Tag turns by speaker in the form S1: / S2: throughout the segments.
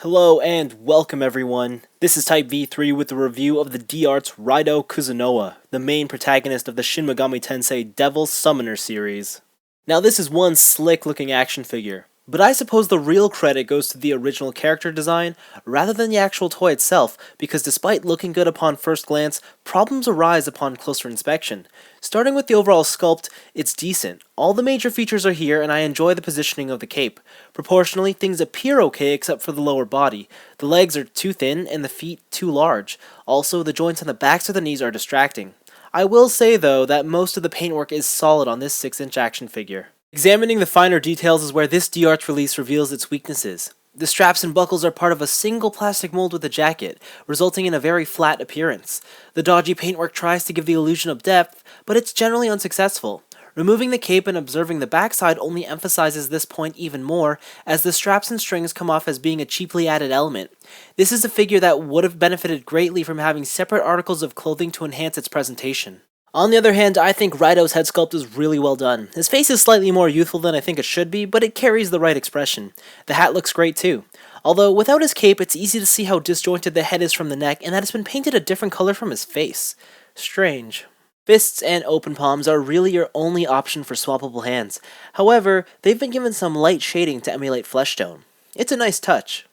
S1: Hello and welcome everyone. This is Type V3 with a review of the D-Art's Raidou Kuzunoha, the main protagonist of the Shin Megami Tensei Devil's Summoner series. Now this is one slick looking action figure, but I suppose the real credit goes to the original character design rather than the actual toy itself, because despite looking good upon first glance, problems arise upon closer inspection. Starting with the overall sculpt, it's decent. All the major features are here and I enjoy the positioning of the cape. Proportionally, things appear okay except for the lower body. The legs are too thin and the feet too large. Also, the joints on the backs of the knees are distracting. I will say though that most of the paintwork is solid on this 6-inch action figure. Examining the finer details is where this D-Arts release reveals its weaknesses. The straps and buckles are part of a single plastic mold with a jacket, resulting in a very flat appearance. The dodgy paintwork tries to give the illusion of depth, but it's generally unsuccessful. Removing the cape and observing the backside only emphasizes this point even more, as the straps and strings come off as being a cheaply added element. This is a figure that would have benefited greatly from having separate articles of clothing to enhance its presentation. On the other hand, I think Raidou's head sculpt is really well done. His face is slightly more youthful than I think it should be, but it carries the right expression. The hat looks great too. Although, without his cape, it's easy to see how disjointed the head is from the neck and that it's been painted a different color from his face. Strange. Fists and open palms are really your only option for swappable hands. However, they've been given some light shading to emulate flesh tone. It's a nice touch.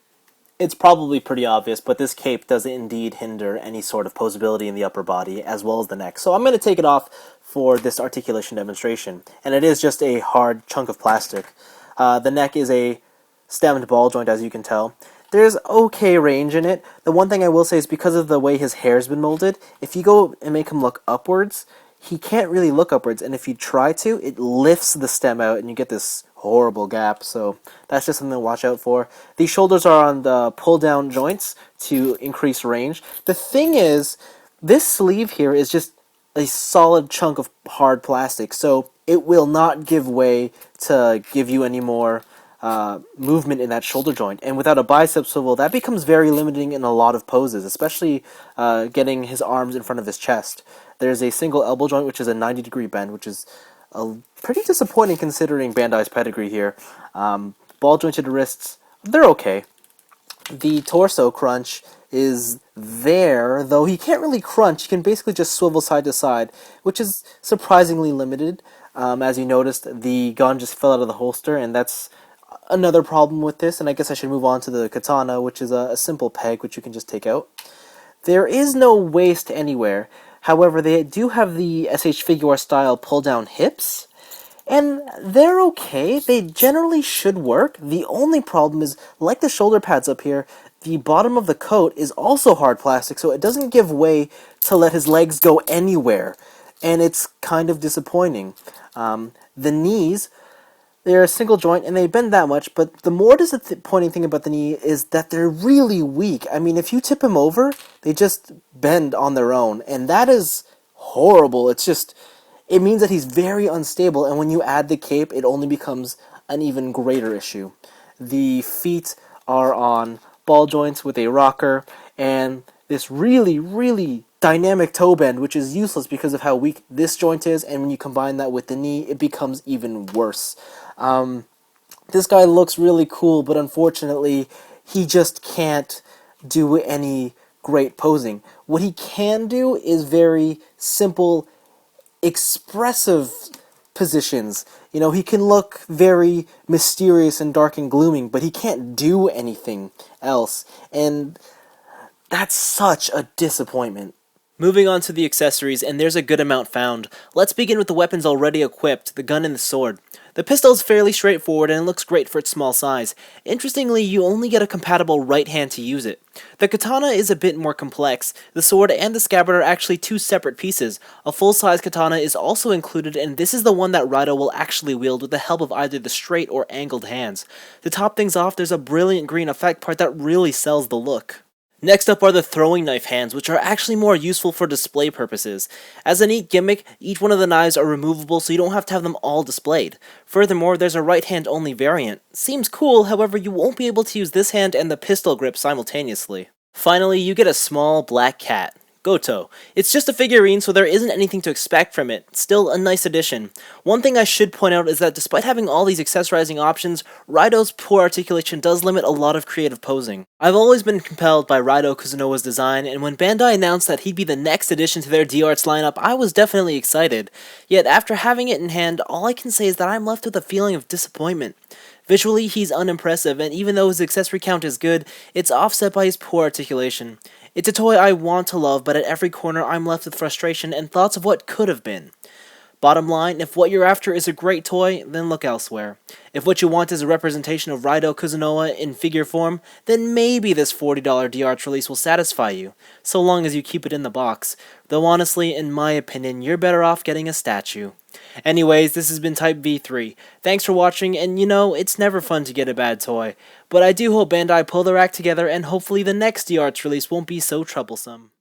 S1: It's probably pretty obvious, but this cape does indeed hinder any sort of posability in the upper body, as well as the neck. So I'm going to take it off for this articulation demonstration, and it is just a hard chunk of plastic. The neck is a stemmed ball joint, as you can tell. There's okay range in it. The one thing I will say is because of the way his hair's been molded, if you go and make him look upwards, he can't really look upwards, and if you try to, it lifts the stem out, and you get this horrible gap, so that's just something to watch out for. These shoulders are on the pull-down joints to increase range. The thing is, this sleeve here is just a solid chunk of hard plastic, so it will not give way to give you any more movement in that shoulder joint. And without a bicep swivel, that becomes very limiting in a lot of poses, especially getting his arms in front of his chest. There's a single elbow joint, which is a 90-degree bend, which is pretty disappointing considering Bandai's pedigree here. Ball jointed wrists, they're okay. The torso crunch is there, though he can't really crunch. He can basically just swivel side to side, which is surprisingly limited. As you noticed, the gun just fell out of the holster, and that's another problem with this. And I guess I should move on to the katana, which is a simple peg, which you can just take out. There is no waist anywhere. However, they do have the SH Figuarts style pull-down hips, and they're okay. They generally should work. The only problem is, like the shoulder pads up here, the bottom of the coat is also hard plastic, so it doesn't give way to let his legs go anywhere, and it's kind of disappointing. The knees, they're a single joint, and they bend that much, but the more disappointing thing about the knee is that they're really weak. I mean, if you tip him over, they just bend on their own, and that is horrible. It means that he's very unstable, and when you add the cape, it only becomes an even greater issue. The feet are on ball joints with a rocker, and this really, really dynamic toe bend, which is useless because of how weak this joint is, and when you combine that with the knee, it becomes even worse. This guy looks really cool, but unfortunately, he just can't do any great posing. What he can do is very simple, expressive positions. You know, he can look very mysterious and dark and glooming, but he can't do anything else, and that's such a disappointment. Moving on to the accessories, and there's a good amount found. Let's begin with the weapons already equipped, the gun and the sword. The pistol is fairly straightforward and it looks great for its small size. Interestingly, you only get a compatible right hand to use it. The katana is a bit more complex. The sword and the scabbard are actually two separate pieces. A full-size katana is also included, and this is the one that Raidou will actually wield with the help of either the straight or angled hands. To top things off, there's a brilliant green effect part that really sells the look. Next up are the throwing knife hands, which are actually more useful for display purposes. As a neat gimmick, each one of the knives are removable so you don't have to have them all displayed. Furthermore, there's a right hand only variant. Seems cool, however you won't be able to use this hand and the pistol grip simultaneously. Finally, you get a small black cat. Goto. It's just a figurine, so there isn't anything to expect from it. Still, a nice addition. One thing I should point out is that despite having all these accessorizing options, Raidou's poor articulation does limit a lot of creative posing. I've always been compelled by Raidou Kuzunoha's design, and when Bandai announced that he'd be the next addition to their D-Arts lineup, I was definitely excited. Yet, after having it in hand, all I can say is that I'm left with a feeling of disappointment. Visually, he's unimpressive, and even though his accessory count is good, it's offset by his poor articulation. It's a toy I want to love, but at every corner I'm left with frustration and thoughts of what could have been. Bottom line, if what you're after is a great toy, then look elsewhere. If what you want is a representation of Raidou Kuzunoha in figure form, then maybe this $40 D-Arts release will satisfy you, so long as you keep it in the box. Though honestly, in my opinion, you're better off getting a statue. Anyways, this has been Type V3. Thanks for watching, and you know, it's never fun to get a bad toy. But I do hope Bandai pull their act together, and hopefully the next D-Arts release won't be so troublesome.